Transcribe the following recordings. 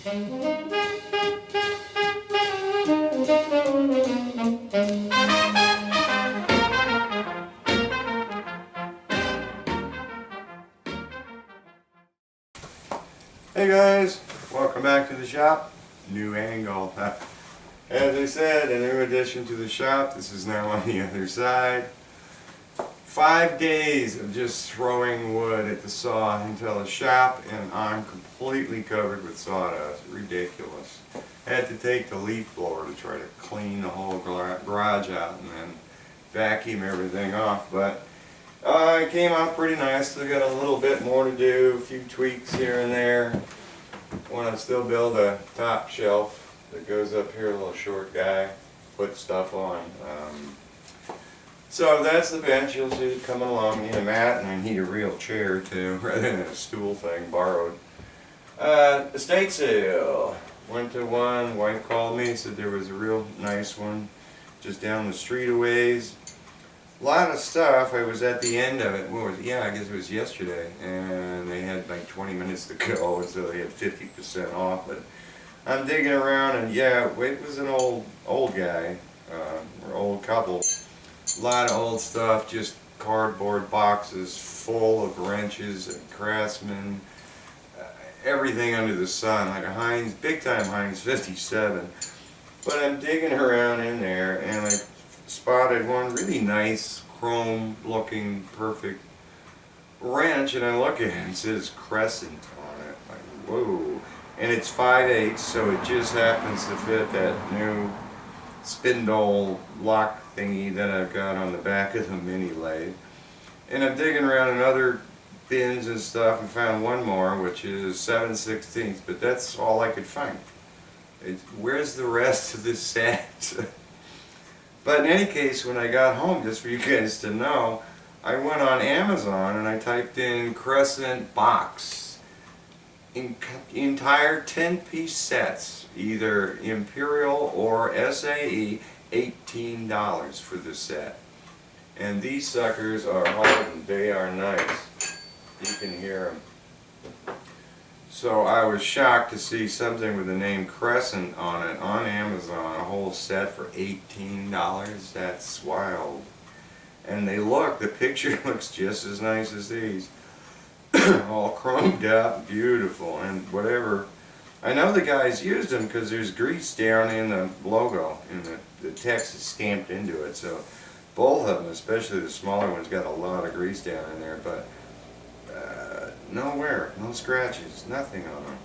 Hey guys, welcome back to the shop. New angle. As I said, a new addition to the shop. This is now on the other side. 5 days of just throwing wood at the saw until the shop, and I'm completely covered with sawdust. Ridiculous. Had to take the leaf blower to try to clean the whole garage out and then vacuum everything off, but it came out pretty nice. Still got a little bit more to do, a few tweaks here and there. Want to still build a top shelf that goes up here, a little short guy, put stuff on. So that's the bench. You'll see it coming along. I need a mat and I need a real chair too, rather than a stool thing borrowed. Estate sale. Went to one. Wife called me, said there was a real nice one just down the street a ways. A lot of stuff. I was at the end of it. What was it? Yeah, I guess it was yesterday, and they had like 20 minutes to go, so they had 50% off. But I'm digging around, and yeah, it was an old guy, or old couple. A lot of old stuff, just cardboard boxes full of wrenches and Craftsman, everything under the sun, like a Heinz, big time Heinz 57. But I'm digging around in there, and I spotted one really nice chrome looking perfect wrench, and I look at it and it says Crescent on it. Like, whoa. And it's 5/8, so it just happens to fit that new spindle lock thingy that I've got on the back of the mini lathe. And I'm digging around in other bins and stuff and found one more, which is 7/16, but that's all I could find. Where's the rest of this set? But in any case, when I got home, just for you guys to know, I went on Amazon and I typed in Crescent box. Entire 10-piece sets, either Imperial or SAE, $18 for the set. And these suckers are hardened. They are nice. You can hear them. So I was shocked to see something with the name Crescent on it on Amazon, a whole set for $18. That's wild. And the picture looks just as nice as these. All chromed up, beautiful, and whatever. I know the guys used them because there's grease down in the logo, and the text is stamped into it. So both of them, especially the smaller ones, got a lot of grease down in there, but no wear, no scratches, nothing on them.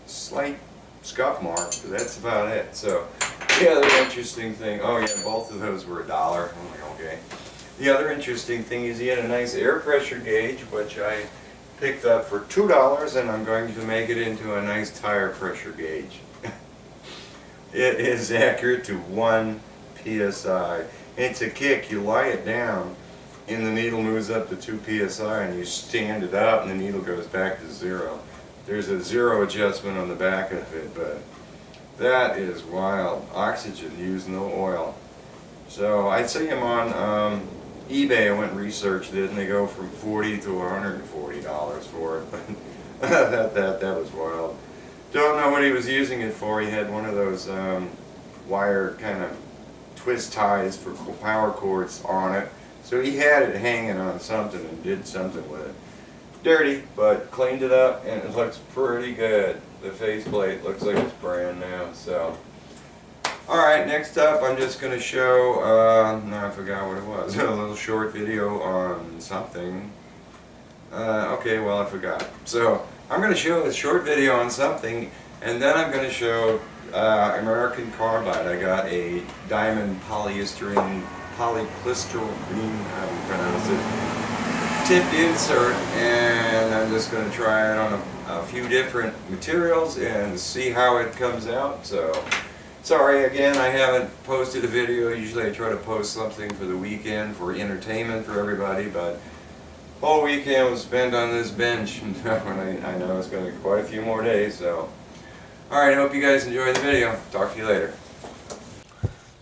Slight scuff marks, but that's about it. So the other interesting thing, oh yeah, both of those were $1. I'm like, okay. The other interesting thing is he had a nice air pressure gauge, which I picked up for $2, and I'm going to make it into a nice tire pressure gauge. It is accurate to 1 psi. It's a kick. You lie it down, and the needle moves up to 2 psi, and you stand it up, and the needle goes back to 0. There's a 0 adjustment on the back of it, but that is wild. Oxygen, use no oil. So I'd say I'm on eBay. I went and researched it, and they go from $40 to $140 for it. But that was wild. Don't know what he was using it for. He had one of those wire kind of twist ties for power cords on it. So he had it hanging on something and did something with it. Dirty, but cleaned it up, and it looks pretty good. The faceplate looks like it's brand new. So, alright, next up I'm just going to show, no, I forgot what it was, a little short video on something. Okay, well, I forgot. So, I'm going to show a short video on something, and then I'm going to show American Carbide. I got a diamond polycrystalline, how do you pronounce it, tipped insert, and I'm just going to try it on a few different materials and see how it comes out. So, sorry again, I haven't posted a video. Usually I try to post something for the weekend for entertainment for everybody, but whole weekend was spent on this bench, and I know it's going to be quite a few more days. So, alright, I hope you guys enjoy the video. Talk to you later.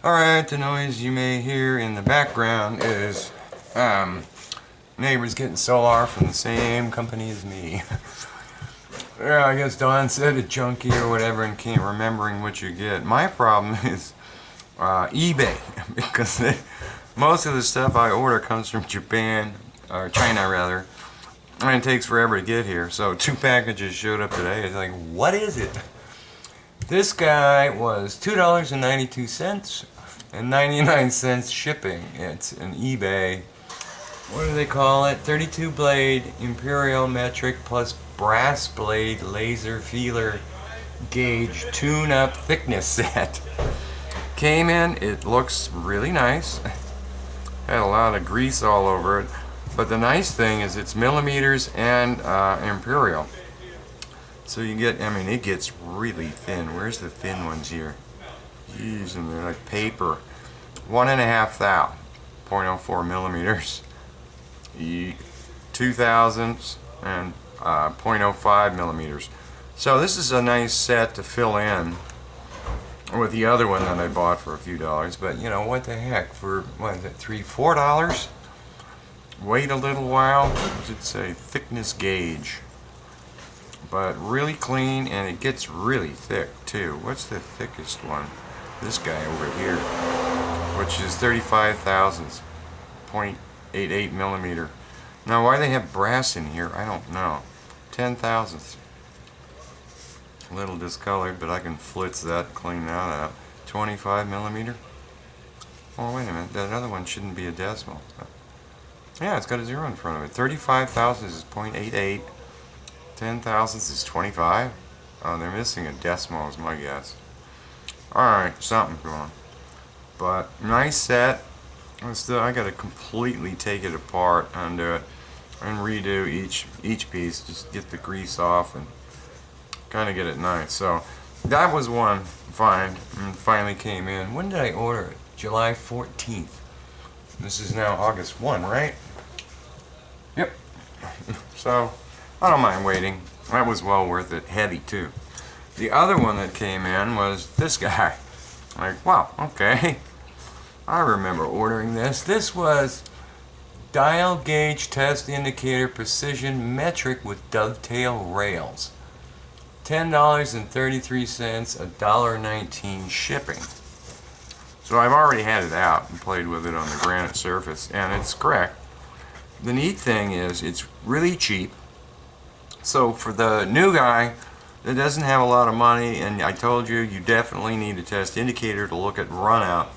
Alright, the noise you may hear in the background is neighbors getting solar from the same company as me. Yeah, I guess Don said it junky or whatever and can't remembering what you get. My problem is eBay because most of the stuff I order comes from Japan or China rather, and it takes forever to get here. So 2 packages showed up today. It's like, what is it? This guy was $2.92 and 99 cents shipping. It's an eBay. What do they call it? 32 blade Imperial metric plus brass blade laser feeler gauge tune-up thickness set. Came in, it looks really nice. Had a lot of grease all over it. But the nice thing is it's millimeters and Imperial. So you get, I mean, it gets really thin. Where's the thin ones here? Jeez, and they're like paper. 1.5 thou, 0.04 millimeters. 2,000ths and 0.05 millimeters. So this is a nice set to fill in with the other one that I bought for a few dollars. But you know, what the heck, for what is it, $3-4? Wait a little while. What does it say? Thickness gauge. But really clean, and it gets really thick too. What's the thickest one? This guy over here, which is 35 thousandths, 0.88 millimeter. Now why they have brass in here, I don't know. 10 thousandths. A little discolored, but I can flitz that, clean that out. 25 millimeter. Oh wait a minute, that other one shouldn't be a decimal. Yeah, it's got a 0 in front of it. 35 thousandths is 0.88. 10 thousandths is 25. Oh, they're missing a decimal is my guess. Alright, something's wrong. But nice set. Still, I gotta completely take it apart and do it and redo each piece. Just get the grease off and kind of get it nice. So that was one find and finally came in. When did I order it? July 14th. This is now August 1, right? Yep. So I don't mind waiting. That was well worth it. Heavy too. The other one that came in was this guy. Like, wow, okay. I remember ordering this. This was dial gauge test indicator precision metric with dovetail rails. $10.33, $1.19 shipping. So I've already had it out and played with it on the granite surface, and it's correct. The neat thing is it's really cheap. So for the new guy that doesn't have a lot of money, and I told you, you definitely need a test indicator to look at runout.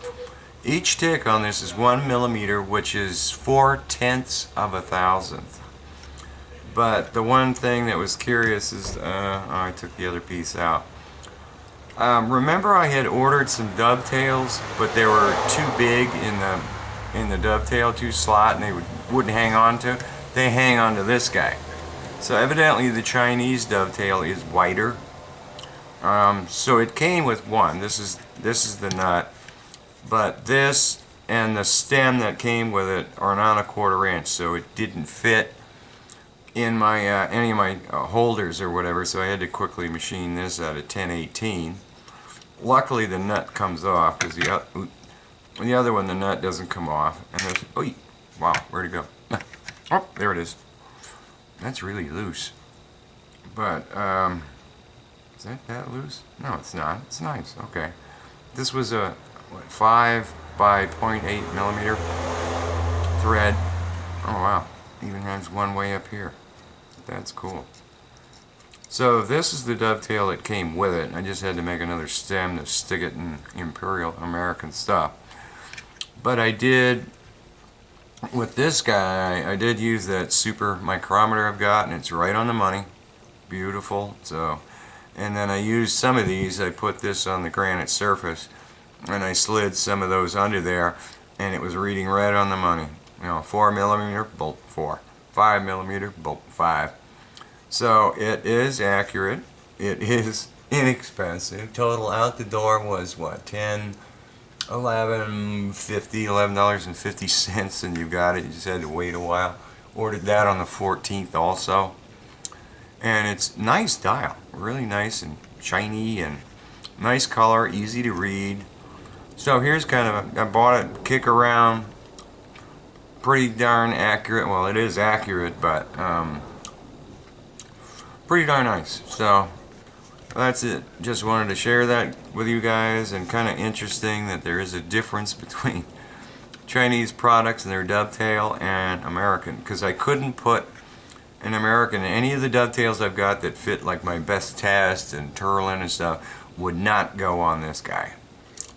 Each tick on this is 1 millimeter, which is 4/10 of a thousandth. But the one thing that was curious is, I took the other piece out. Remember I had ordered some dovetails, but they were too big in the dovetail, too slot, and they wouldn't hang on to. They hang on to this guy. So evidently the Chinese dovetail is wider. So it came with one. This is the nut, but this and the stem that came with it are not 1/4 inch, so it didn't fit in my any of my holders or whatever. So I had to quickly machine this out of 1018. Luckily the nut comes off because the other one, the nut doesn't come off. And this, oh, wow, where'd it go? Oh, there it is. That's really loose. But is that loose? No, it's not. It's nice. Okay. This was a 5 by 0.8 millimeter thread. Oh wow. Even has one way up here. That's cool. So this is the dovetail that came with it. I just had to make another stem to stick it in Imperial American stuff. But I did, with this guy, I did use that super micrometer I've got, and it's right on the money. Beautiful. So, and then I used some of these. I put this on the granite surface, and I slid some of those under there, and it was reading right on the money. You know, 4 millimeter, bolt 4. 5 millimeter, bolt 5. So it is accurate. It is inexpensive. Total out the door was what, $11.50, and you got it. You just had to wait a while. Ordered that on the 14th also. And it's nice dial, really nice and shiny and nice color, easy to read. So here's kind of I bought it, kick around, pretty darn accurate. Well, it is accurate, but pretty darn nice. So that's it. Just wanted to share that with you guys, and kind of interesting that there is a difference between Chinese products and their dovetail and American, because I couldn't put an American in any of the dovetails I've got that fit like my best test and Turlin and stuff would not go on this guy.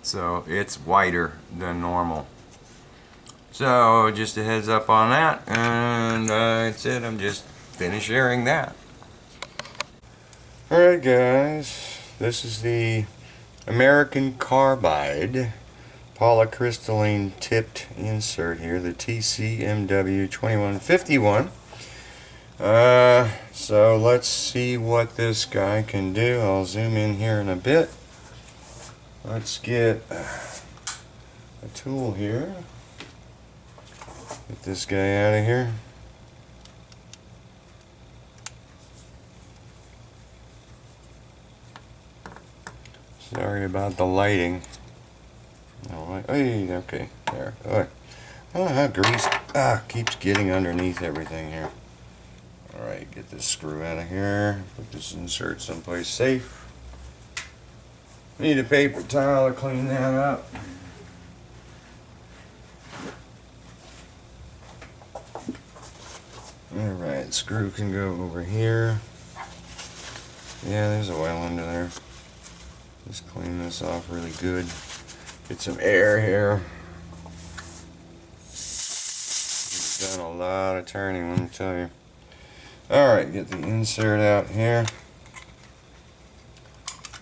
So it's wider than normal. So just a heads up on that, and that's it. I'm just finished sharing that. Alright guys, this is the American Carbide polycrystalline tipped insert here, the TCMW 2151. So let's see what this guy can do. I'll zoom in here in a bit. Let's get a tool here. Get this guy out of here. Sorry about the lighting. Oh, hey, okay, there. Oh, I don't know how grease keeps getting underneath everything here. Alright, get this screw out of here. Put this insert someplace safe. Need a paper towel to clean that up. Alright, screw can go over here. Yeah, there's a oil under there. Just clean this off really good. Get some air here. We've done a lot of turning, let me tell you. Alright, get the insert out here.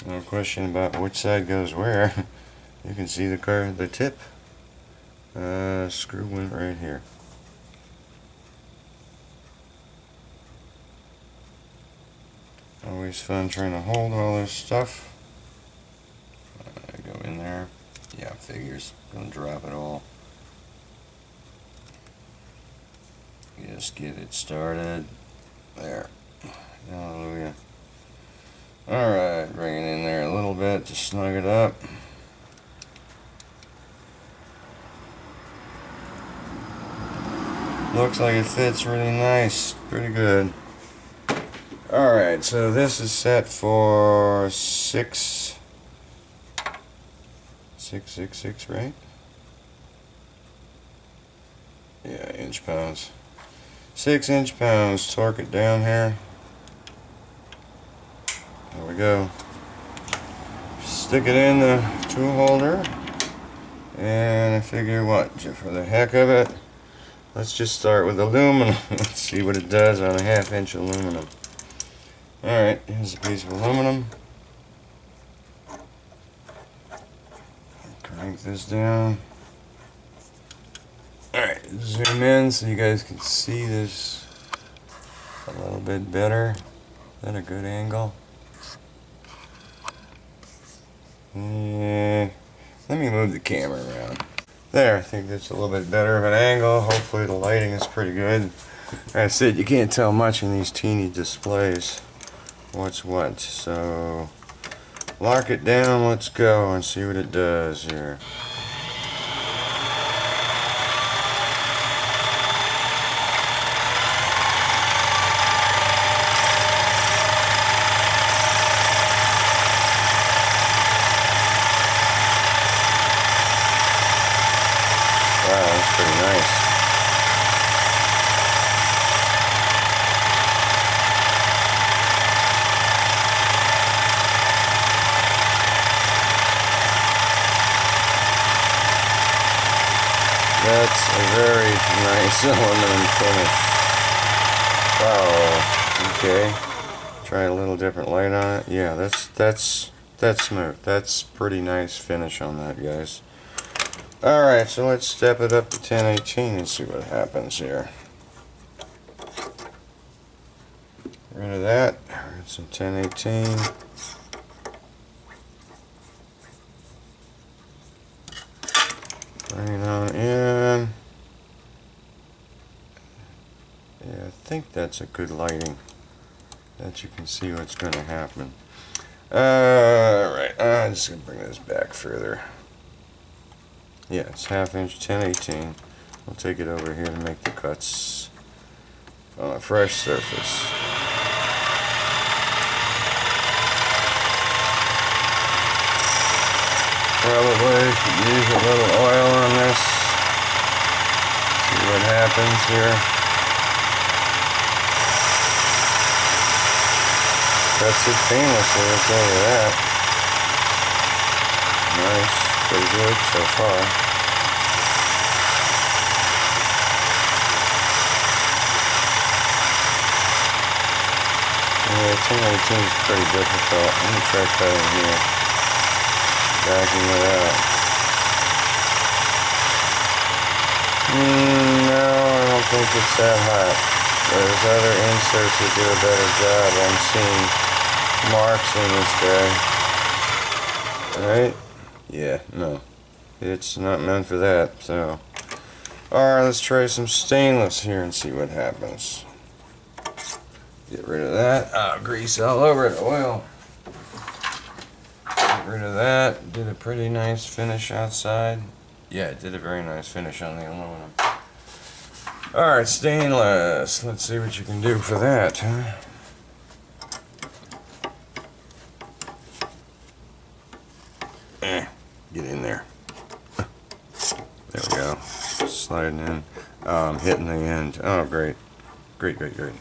No question about which side goes where. You can see the tip. Screw went right here. Always fun trying to hold all this stuff. Go in there. Yeah, figures. Gonna drop it all. Just get it started. There. Hallelujah. Alright, bring it in there a little bit to snug it up. Looks like it fits really nice. Pretty good. Alright, so this is set for 666, right? Yeah, inch pounds. 6 inch pounds. Torque it down here. There we go. Stick it in the tool holder. And I figure what, for the heck of it, let's just start with aluminum. Let's see what it does on a 1/2 inch aluminum. Alright, here's a piece of aluminum. Crank this down. Alright, zoom in so you guys can see this a little bit better. Is that a good angle? Yeah. Let me move the camera around. There, I think that's a little bit better of an angle. Hopefully the lighting is pretty good. Like I said, you can't tell much in these teeny displays what's what. So lock it down, let's go and see what it does here. Wow, that's pretty nice. That's a very nice aluminum finish. Wow. Okay. Try a little different light on it. Yeah, that's smooth. That's pretty nice finish on that, guys. Alright, so let's step it up to 1018 and see what happens here. Get rid of that. Get some 1018. Bring it on in. Yeah, I think that's a good lighting. That you can see what's going to happen. Alright, I'm just going to bring this back further. Yeah, it's 1/2 inch 1018. We'll take it over here to make the cuts on a fresh surface. Probably should use a little oil on this. See what happens here. Cuts it painlessly, I'll tell you that. Nice, pretty good so far. Yeah, 1018 is pretty difficult. Let me try cutting here. Backing it out. No, I don't think it's that hot. There's other inserts that do a better job. I'm seeing marks in this guy. Right? Yeah, no. It's not meant for that, so. Alright, let's try some stainless here and see what happens. Get rid of that. Oh, grease all over it. Oil. Get rid of that. Did a pretty nice finish outside. Yeah, it did a very nice finish on the aluminum. Alright, stainless. Let's see what you can do for that, huh? Get in there. There we go. Sliding in. I'm hitting the end. Oh, great. Great, great, great.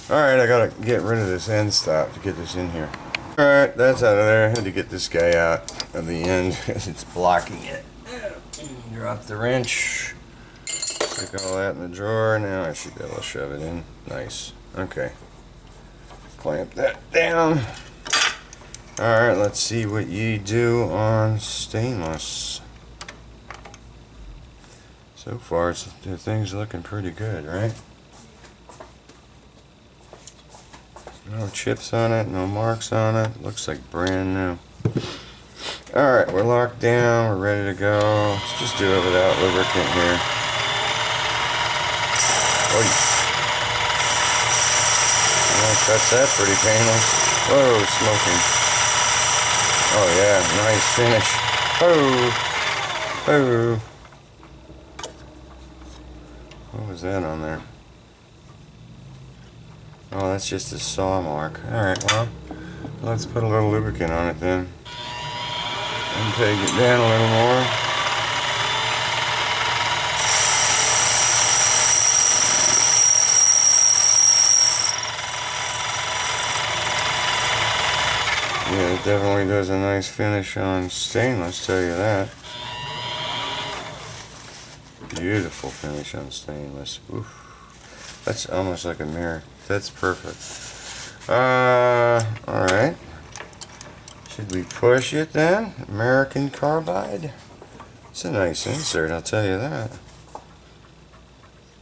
Alright, I gotta get rid of this end stop to get this in here. Alright, that's out of there. I had to get this guy out of the end because it's blocking it. Drop the wrench. Stick all that in the drawer. Now I should be able to shove it in. Nice. Okay. Clamp that down. Alright, let's see what you do on stainless. So far, the thing's looking pretty good, right? No chips on it, no marks on it. Looks like brand new. Alright, we're locked down, we're ready to go. Let's just do it without lubricant here. Oh, that's pretty painless. Whoa, smoking. Oh yeah, nice finish. Oh, oh. What was that on there? Oh, that's just a saw mark. Alright, well, let's put a little lubricant on it then. And take it down a little more. Yeah, it definitely does a nice finish on stainless, tell you that. Beautiful finish on stainless. Oof. That's almost like a mirror. That's perfect. Alright. Should we push it then? American Carbide? It's a nice insert, I'll tell you that.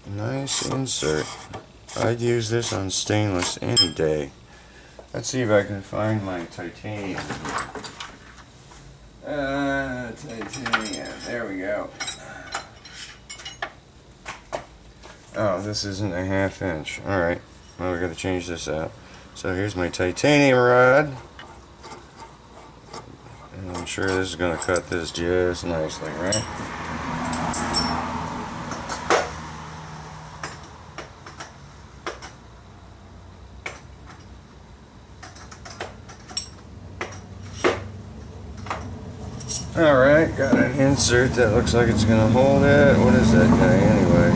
Nice insert. I'd use this on stainless any day. Let's see if I can find my titanium. Titanium. There we go. Oh, this isn't a 1/2 inch. Alright. Well, we gotta change this out. So here's my titanium rod. And I'm sure this is gonna cut this just nicely, right? Alright, got an insert that looks like it's gonna hold it. What is that guy anyway?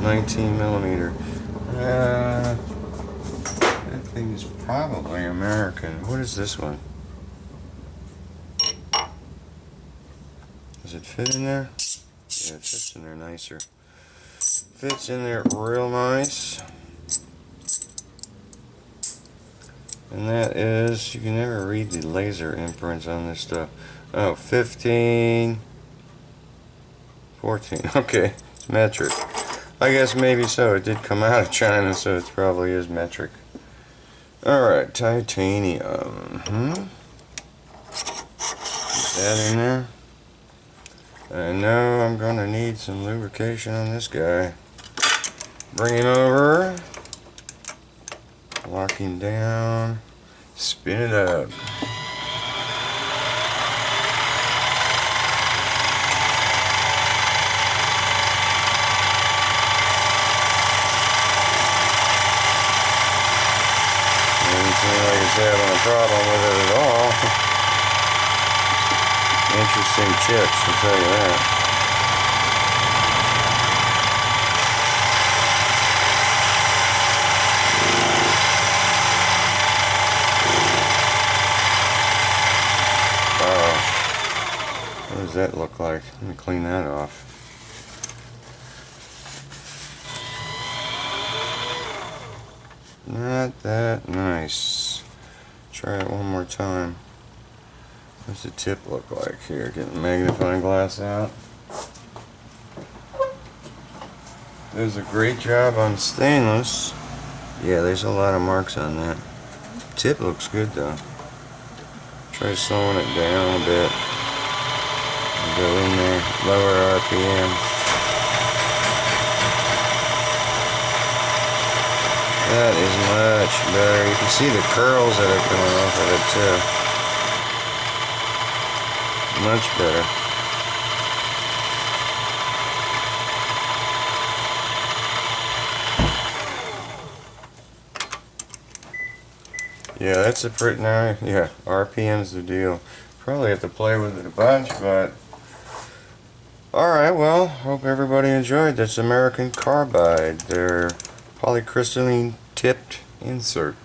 19 millimeter. That thing is probably American. What is this one? Does it fit in there? Yeah, it fits in there nicer. Fits in there real nice. And that is, you can never read the laser imprints on this stuff. Oh, 15, 14. Okay, it's metric. I guess maybe so. It did come out of China, so it probably is metric. Alright, titanium. Put that in there. I know I'm going to need some lubrication on this guy. Bring him over. Lock him down. Spin it up. Doesn't seem like it's having a problem with it at all. interesting chips, I'll tell you that. What does that look like? Let me clean that off. Not that nice. Try it one more time. What's the tip look like here? Get the magnifying glass out. Does a great job on stainless. Yeah, there's a lot of marks on that. Tip looks good though. Try slowing it down a bit. Go in there, lower RPM. That is much better. You can see the curls that are coming off of it too. Much better. Yeah, that's a pretty nice. Yeah, RPM's the deal. Probably have to play with it a bunch, but alright, well, hope everybody enjoyed this American Carbide, their polycrystalline tipped insert.